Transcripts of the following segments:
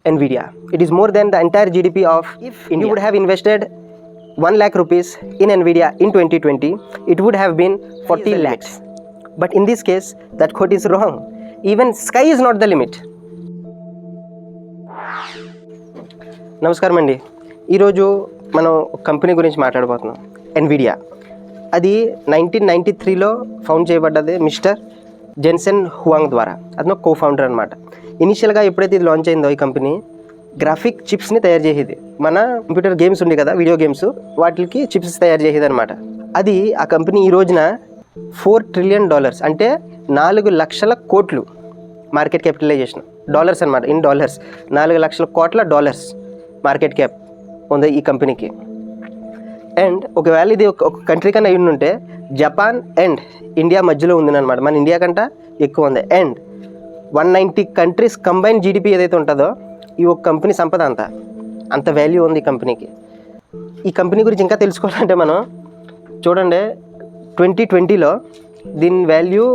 NVIDIA. It is more than the entire GDP of if India would have invested 1 lakh rupees in NVIDIA in 2020, it would have been 40 lakhs. But in this case, that quote is wrong. Even sky is not the limit. నమస్కారం అండి. ఈరోజు మనం company గురించి మాట్లాడబోతున్నాం. Nvidia. అది 1993లో found చేయబడ్డది mister Jensen Huang ద్వారా. అతను co founder అనమాట. ఇనిషియల్గా ఎప్పుడైతే ఇది లాంచ్ అయిందో ఈ కంపెనీ గ్రాఫిక్ చిప్స్ని తయారు చేసేది. మన కంప్యూటర్ గేమ్స్ ఉంది కదా, వీడియో గేమ్స్, వాటికి చిప్స్ తయారు చేసేది అనమాట. అది ఆ కంపెనీ ఈ రోజున $4 ట్రిలియన్ అంటే 4 లక్షల కోట్లు మార్కెట్ క్యాపిటలైజేషన్, డాలర్స్ అనమాట, ఇన్ డాలర్స్ 4 లక్షల కోట్ల డాలర్స్ మార్కెట్ క్యాప్ ఉంది ఈ కంపెనీకి. అండ్ ఒకవేళ ఇది ఒక కంట్రీ కన్నా అయి ఉంటే జపాన్ అండ్ ఇండియా మధ్యలో ఉందన్నమాట. మన ఇండియా కంటే ఎక్కువ ఉంది. అండ్ 190 కంట్రీస్ కంబైన్ జీడిపి ఏదైతే ఉంటుందో ఈ ఒక కంపెనీ సంపద అంత వాల్యూ ఉంది ఈ కంపెనీకి. ఈ కంపెనీ గురించి ఇంకా తెలుసుకోవాలంటే మనం చూడండి, 2020లో దీని వాల్యూ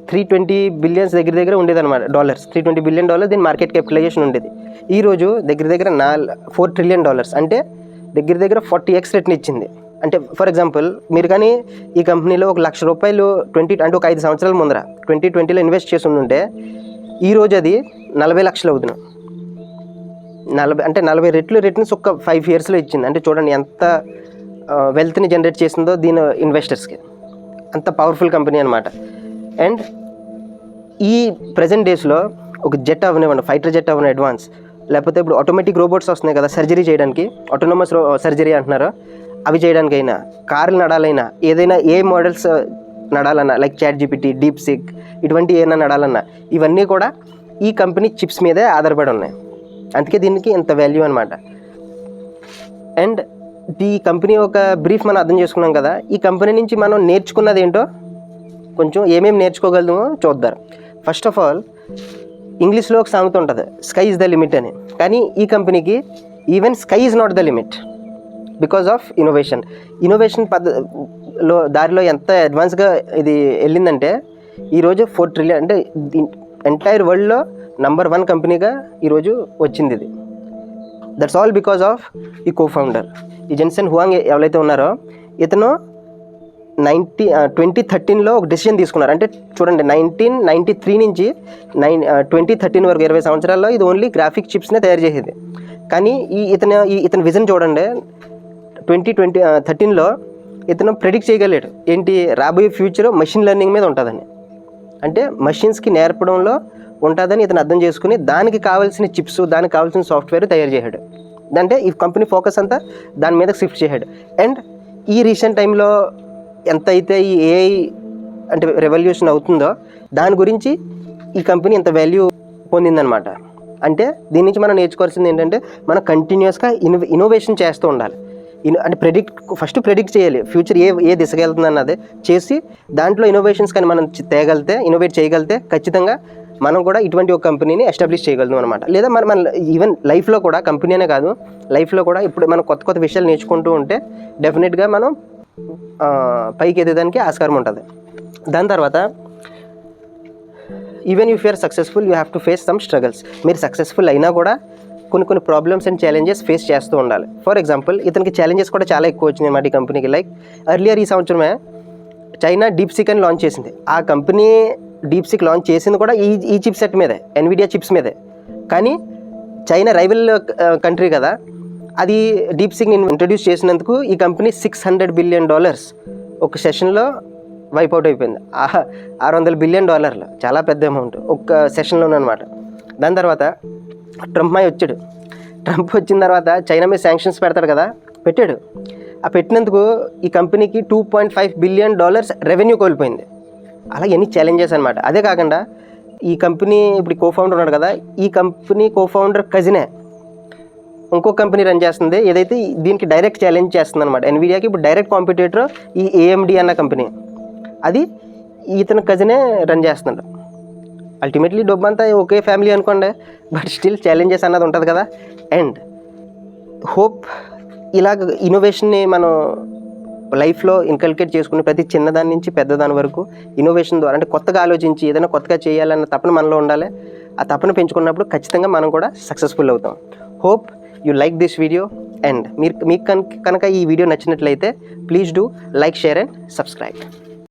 320 బిలియన్స్ దగ్గర ఉండేదన్నమాట, డాలర్స్. $320 బిలియన్ దీని మార్కెట్ క్యాపిటలైజేషన్ ఉండేది. ఈరోజు దగ్గర $4 ట్రిలియన్, అంటే దగ్గర 40x రేట్ని ఇచ్చింది. అంటే ఫర్ ఎగ్జాంపుల్ మీరు కానీ ఈ కంపెనీలో ₹1,00,000 అంటే ఒక 5 సంవత్సరాల ముందర 2020లో ఇన్వెస్ట్ చేసి ఉంటే ఈరోజు అది 40 లక్షలు అవుతుంది. 40 రెట్లు రిటర్న్స్ ఒక 5 ఇయర్స్లో ఇచ్చింది. అంటే చూడండి ఎంత వెల్త్ని జనరేట్ చేసిందో దీని ఇన్వెస్టర్స్కి. అంత పవర్ఫుల్ కంపెనీ అనమాట. అండ్ ఈ ప్రజెంట్ డేస్లో ఒక జెట్ అవనివ్వండి, ఫైటర్ జెట్ అవని అడ్వాన్స్, లేకపోతే ఇప్పుడు ఆటోమేటిక్ రోబోట్స్ వస్తున్నాయి కదా సర్జరీ చేయడానికి, ఆటోనమస్ సర్జరీ అంటున్నారు, అవి చేయడానికైనా, కార్లు నడాలైనా, ఏదైనా ఏ మోడల్స్ నడాలన్నా, లైక్ ChatGPT, DeepSeek, ఇటువంటి ఏమైనా నడాలన్నా, ఇవన్నీ కూడా ఈ కంపెనీ చిప్స్ మీదే ఆధారపడి ఉన్నాయి. అందుకే దీనికి ఇంత వాల్యూ అనమాట. అండ్ ఈ కంపెనీ ఒక బ్రీఫ్ మనం అర్థం చేసుకున్నాం కదా. ఈ కంపెనీ నుంచి మనం నేర్చుకున్నది ఏంటో కొంచెం ఏమేమి నేర్చుకోగలమో చూద్దాం. ఫస్ట్ ఆఫ్ ఆల్, ఇంగ్లీష్లో ఒక సామెత ఉంటుంది, స్కై ఈజ్ ద లిమిట్ అని. కానీ ఈ కంపెనీకి even sky is not the limit because of innovation. Innovation దారిలో ఎంత అడ్వాన్స్గా ఇది వెళ్ళిందంటే ఈరోజు 4 ట్రిలియన్, అంటే ఎంటైర్ వరల్డ్లో నంబర్ 1 కంపెనీగా ఈరోజు వచ్చింది ఇది. దట్స్ ఆల్ బికాజ్ ఆఫ్ ఈ కో ఫౌండర్, ఈ జెన్సెన్ హువాంగ్ ఎవరైతే ఉన్నారో, ఇతను 2013లో ఒక డెసిషన్ తీసుకున్నారు. అంటే చూడండి, 1993 నుంచి 2013 వరకు 20 సంవత్సరాల్లో ఇది ఓన్లీ గ్రాఫిక్ చిప్స్నే తయారు చేసేది. కానీ ఇతని విజన్ చూడండి, 2013లో ఇతను ప్రెడిక్ట్ చేయగలిగాడు ఏంటి, రాబోయే ఫ్యూచర్ మెషిన్ లెర్నింగ్ మీద ఉంటుందని. అంటే మెషిన్స్కి నేర్పడంలో ఉంటుందని ఇతను అర్థం చేసుకుని దానికి కావాల్సిన చిప్స్, దానికి కావాల్సిన సాఫ్ట్వేర్ తయారు చేశాడు. అంటే ఈ కంపెనీ ఫోకస్ అంతా దాని మీద షిఫ్ట్ చేశాడు. అండ్ ఈ రీసెంట్ టైంలో ఎంత అయితే ఈ AI అంటే రెవల్యూషన్ అవుతుందో దాని గురించి ఈ కంపెనీ ఇంత వాల్యూ పొందిందనమాట. అంటే దీని నుంచి మనం నేర్చుకోవాల్సింది ఏంటంటే మనం కంటిన్యూస్గా ఇన్నోవేషన్ చేస్తూ ఉండాలి. అంటే ఫస్ట్ ప్రెడిక్ట్ చేయాలి ఫ్యూచర్ ఏ దిశగా వెళ్తుంది అన్నది చేసి దాంట్లో ఇన్నోవేషన్స్ కానీ మనం ఇన్నోవేట్ చేయగలిగితే ఖచ్చితంగా మనం కూడా ఇటువంటి ఒక కంపెనీని ఎస్టాబ్లిష్ చేయగలుగుతాం అనమాట. లేదా మన ఈవెన్ లైఫ్లో కూడా, కంపెనీ అనే కాదు, లైఫ్లో కూడా ఇప్పుడు మనం కొత్త విషయాలు నేర్చుకుంటూ ఉంటే డెఫినెట్గా మనం పైకి ఎదేదానికి ఆస్కారం ఉంటుంది. దాని తర్వాత even if you are successful you have to face some struggles. మీరు సక్సెస్ఫుల్ అయినా కూడా కొన్ని ప్రాబ్లమ్స్ అండ్ ఛాలెంజెస్ ఫేస్ చేస్తూ ఉండాలి. ఫర్ ఎగ్జాంపుల్ ఇతనికి ఛాలెంజెస్ కూడా చాలా ఎక్కువ వచ్చినాయి అన్నమాట ఈ కంపెనీకి. లైక్ ఎర్లియర్ ఈ సంవత్సరమే చైనా DeepSeek అని లాంచ్ చేసింది. ఆ కంపెనీ DeepSeek లాంచ్ చేసింది కూడా ఈ చిప్ సెట్ మీదే, ఎన్విడియా చిప్స్ మీదే. కానీ చైనా రైవల్ కంట్రీ కదా, అది DeepSeekని ఇంట్రడ్యూస్ చేసినందుకు ఈ కంపెనీ $600 బిలియన్ ఒక సెషన్లో వైప్అవుట్ అయిపోయింది. $600 బిలియన్, చాలా పెద్ద అమౌంట్ ఒక సెషన్లోనే అనమాట. దాని తర్వాత ట్రంప్ వచ్చాడు. ట్రంప్ వచ్చిన తర్వాత చైనా మీద శాంక్షన్స్ పెడతాడు కదా, పెట్టాడు. ఆ పెట్టినందుకు ఈ కంపెనీకి $2.5 బిలియన్ రెవెన్యూ కోల్పోయింది. అలా ఎన్ని ఛాలెంజెస్ అనమాట. అదే కాకుండా ఈ కంపెనీ ఇప్పుడు కో ఫౌండర్ ఉన్నాడు కదా, ఈ కంపెనీ కో ఫౌండర్ కజినే ఇంకో కంపెనీ రన్ చేస్తుంది, ఏదైతే దీనికి డైరెక్ట్ ఛాలెంజ్ చేస్తుంది అనమాట. ఎన్విడియాకి ఇప్పుడు డైరెక్ట్ కాంపిటేటర్ ఈ AMD అన్న కంపెనీ, అది ఇతని కజినే రన్ చేస్తున్నాడు. అల్టిమేట్లీ డబ్బంతా ఒకే ఫ్యామిలీ అనుకోండి, బట్ స్టిల్ ఛాలెంజెస్ అన్నది ఉంటుంది కదా. అండ్ హోప్ ఇలాగ ఇన్నోవేషన్ని మనం లైఫ్లో ఇన్కల్కేట్ చేసుకుని ప్రతి చిన్నదాని నుంచి పెద్దదాని వరకు ఇన్నోవేషన్ ద్వారా, అంటే కొత్తగా ఆలోచించి ఏదైనా కొత్తగా చేయాలన్న తపన మనలో ఉండాలి. ఆ తపన పెంచుకున్నప్పుడు ఖచ్చితంగా మనం కూడా సక్సెస్ఫుల్ అవుతాం. Hope you like this video and మీకు కనుక ఈ వీడియో నచ్చినట్లయితే please do like, share and subscribe.